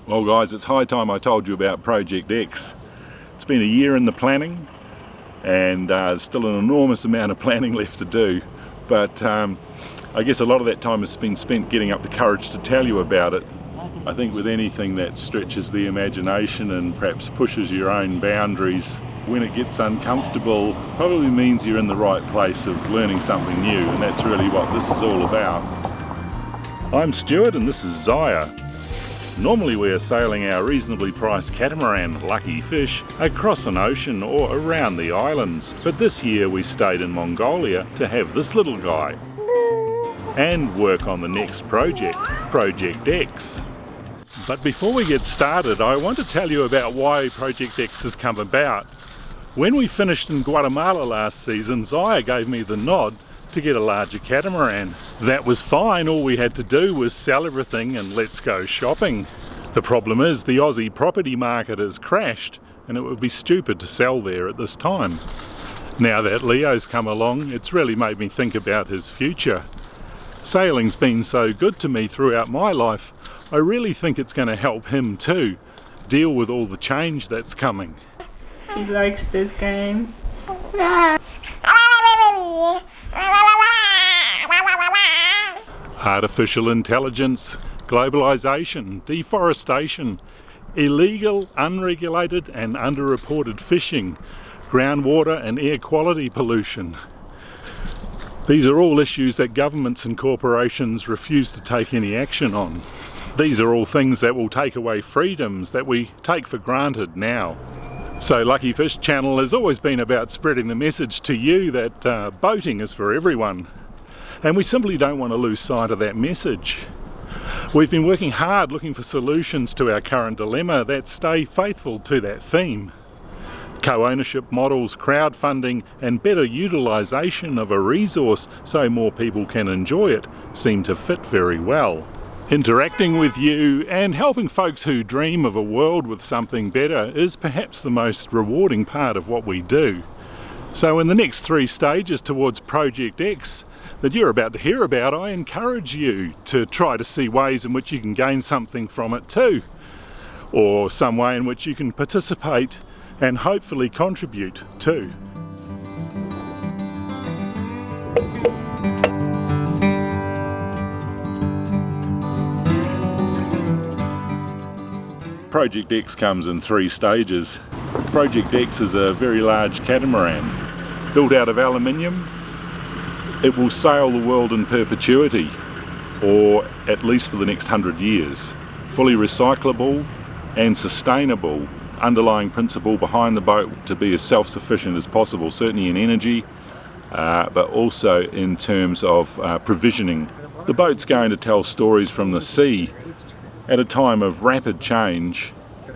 Well guys, it's high time I told you about Project X. It's been a year in the planning and there's still an enormous amount of planning left to do, but I guess a lot of that time has been spent getting up the courage to tell you about it. I think with anything that stretches the imagination and perhaps pushes your own boundaries, when it gets uncomfortable, probably means you're in the right place of learning something new, and that's really what this is all about. I'm Stuart and this is Zaya. Normally we are sailing our reasonably priced catamaran, Luckyfish, across an ocean or around the islands, but this year we stayed in Mongolia to have this little guy and work on the next project, Project X. But before we get started, I want to tell you about why Project X has come about. When we finished in Guatemala last season, Zaya gave me the nod to get a larger catamaran. That was fine, all we had to do was sell everything and let's go shopping. The problem is the Aussie property market has crashed and it would be stupid to sell there at this time. Now that Leo's come along, it's really made me think about his future. Sailing's been so good to me throughout my life, I really think it's going to help him too, deal with all the change that's coming. He likes this game. Artificial intelligence, globalization, deforestation, illegal, unregulated and underreported fishing, groundwater and air quality pollution. These are all issues that governments and corporations refuse to take any action on. These are all things that will take away freedoms that we take for granted now. So Luckyfish channel has always been about spreading the message to you that boating is for everyone. And we simply don't want to lose sight of that message. We've been working hard looking for solutions to our current dilemma that stay faithful to that theme. Co-ownership models, crowdfunding and better utilisation of a resource so more people can enjoy it seem to fit very well. Interacting with you and helping folks who dream of a world with something better is perhaps the most rewarding part of what we do. So in the next 3 stages towards Project X that you're about to hear about, I encourage you to try to see ways in which you can gain something from it too, or some way in which you can participate and hopefully contribute too. Project X comes in 3 stages. Project X is a very large catamaran built out of aluminium. It will sail the world in perpetuity, or at least for the next 100 years. Fully recyclable and sustainable. Underlying principle behind the boat to be as self-sufficient as possible, certainly in energy, but also in terms of provisioning. The boat's going to tell stories from the sea at a time of rapid change.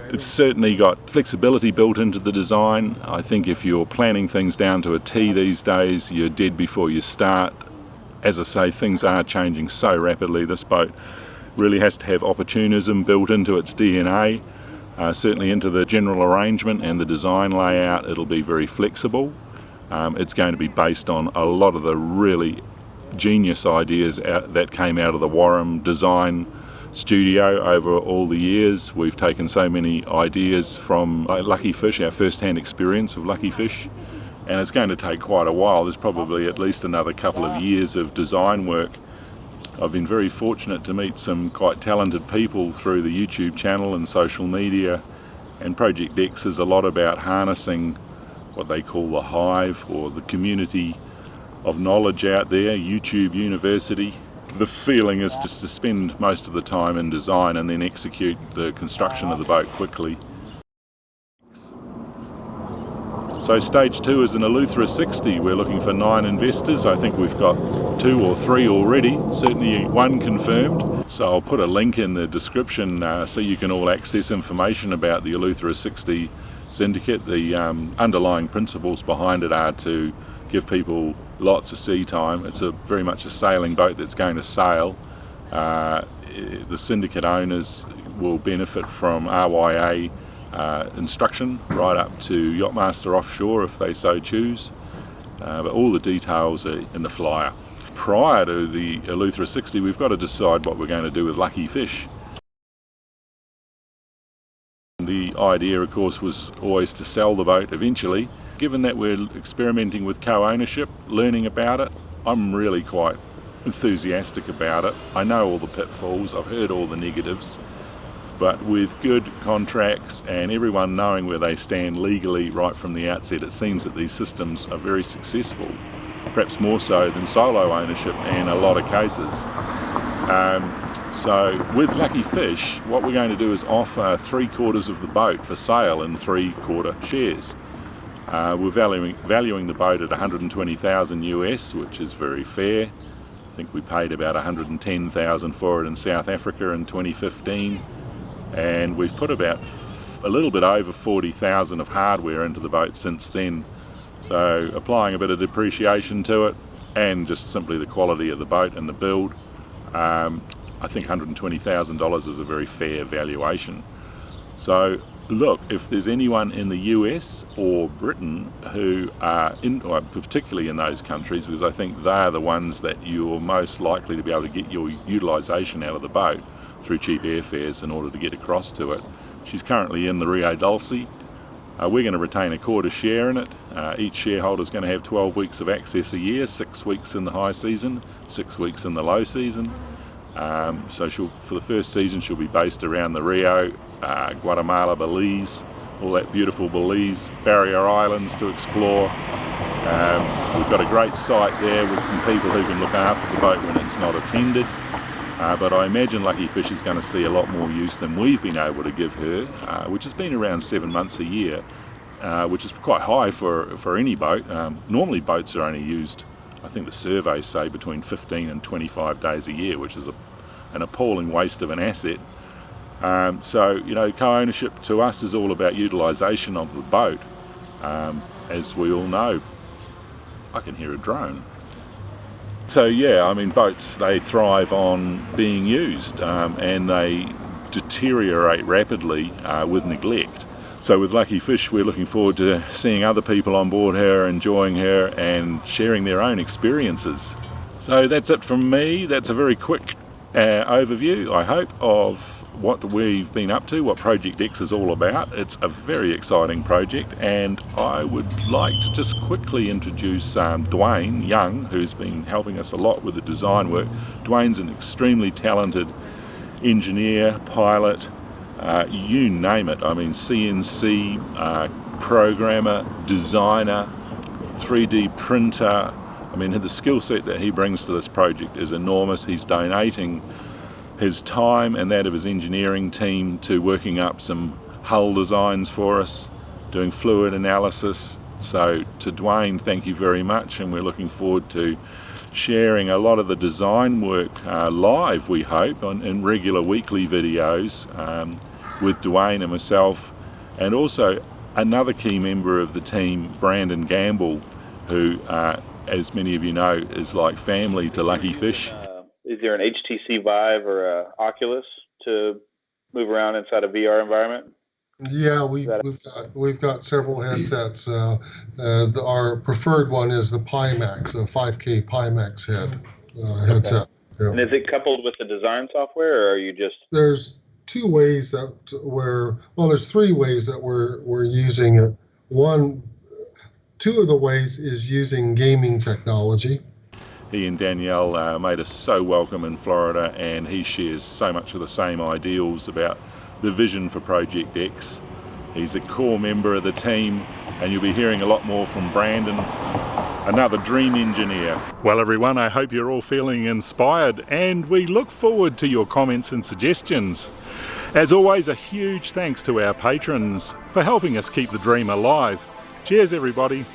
It's certainly got flexibility built into the design. I think if you're planning things down to a T these days, you're dead before you start. As I say, things are changing so rapidly. This boat really has to have opportunism built into its DNA, certainly into the general arrangement and the design layout. It'll be very flexible. It's going to be based on a lot of the really genius ideas that came out of the Warham design studio over all the years. We've taken so many ideas from Luckyfish, our first-hand experience of Luckyfish, and it's going to take quite a while. There's probably at least another couple of years of design work. I've been very fortunate to meet some quite talented people through the YouTube channel and social media, and Project X is a lot about harnessing what they call the hive, or the community of knowledge out there, YouTube University. The feeling is just to spend most of the time in design and then execute the construction of the boat quickly. So stage 2 is an Eleuthera 60. We're looking for 9 investors. I think we've got 2 or 3 already, certainly 1 confirmed. So I'll put a link in the description so you can all access information about the Eleuthera 60 syndicate. The underlying principles behind it are to give people lots of sea time. It's very much a sailing boat that's going to sail. The syndicate owners will benefit from RYA instruction right up to Yachtmaster offshore if they so choose, but all the details are in the flyer. Prior to the Eleuthera 60, we've got to decide what we're going to do with Luckyfish. and the idea of course was always to sell the boat eventually. Given that we're experimenting with co-ownership, learning about it, I'm really quite enthusiastic about it. I know all the pitfalls, I've heard all the negatives, but with good contracts and everyone knowing where they stand legally right from the outset, it seems that these systems are very successful, perhaps more so than solo ownership in a lot of cases. So with Luckyfish, what we're going to do is offer 3/4 of the boat for sale in 3/4 shares. We're valuing the boat at $120,000 US, which is very fair. I think we paid about $110,000 for it in South Africa in 2015, and we've put about a little bit over $40,000 of hardware into the boat since then. So applying a bit of depreciation to it and just simply the quality of the boat and the build, I think $120,000 is a very fair valuation. So look, if there's anyone in the US or Britain who are or particularly in those countries, because I think they're the ones that you're most likely to be able to get your utilisation out of the boat through cheap airfares in order to get across to it. She's currently in the Rio Dulce. We're going to retain a 1/4 share in it. Each shareholder is going to have 12 weeks of access a year, 6 weeks in the high season, 6 weeks in the low season. So for the first season she'll be based around the Rio, Guatemala, Belize, all that beautiful Belize barrier islands to explore. We've got a great site there with some people who can look after the boat when it's not attended. But I imagine Luckyfish is going to see a lot more use than we've been able to give her, which has been around 7 months a year, which is quite high for any boat. Normally boats are only used, I think the surveys say, between 15 and 25 days a year, which is an appalling waste of an asset. So, you know, co-ownership to us is all about utilisation of the boat. As we all know, I can hear a drone. So yeah, I mean, boats, they thrive on being used, and they deteriorate rapidly with neglect. So with Luckyfish, we're looking forward to seeing other people on board her, enjoying her and sharing their own experiences. So that's it from me. That's a very quick overview, I hope, of what we've been up to, what Project X is all about. It's a very exciting project, and I would like to just quickly introduce Dwayne Young, who's been helping us a lot with the design work. Dwayne's an extremely talented engineer, pilot, you name it. I mean, CNC, programmer, designer, 3D printer. I mean, the skill set that he brings to this project is enormous. He's donating his time and that of his engineering team to working up some hull designs for us, doing fluid analysis. So to Dwayne, thank you very much, and we're looking forward to sharing a lot of the design work live, we hope, in regular weekly videos with Dwayne and myself, and also another key member of the team, Brandon Gamble, who, as many of you know, is like family to Luckyfish. Is there an HTC Vive or a Oculus to move around inside a VR environment? Yeah, we've got several headsets. Our preferred one is the Pimax, a 5K Pimax headset. Yeah. And is it coupled with the design software, or are you just? There's two ways that there's three ways that we're using it. Two of the ways is using gaming technology. He and Danielle made us so welcome in Florida, and he shares so much of the same ideals about the vision for Project X. He's a core member of the team, and you'll be hearing a lot more from Brandon, another dream engineer. Well everyone, I hope you're all feeling inspired, and we look forward to your comments and suggestions. As always, a huge thanks to our patrons for helping us keep the dream alive. Cheers everybody.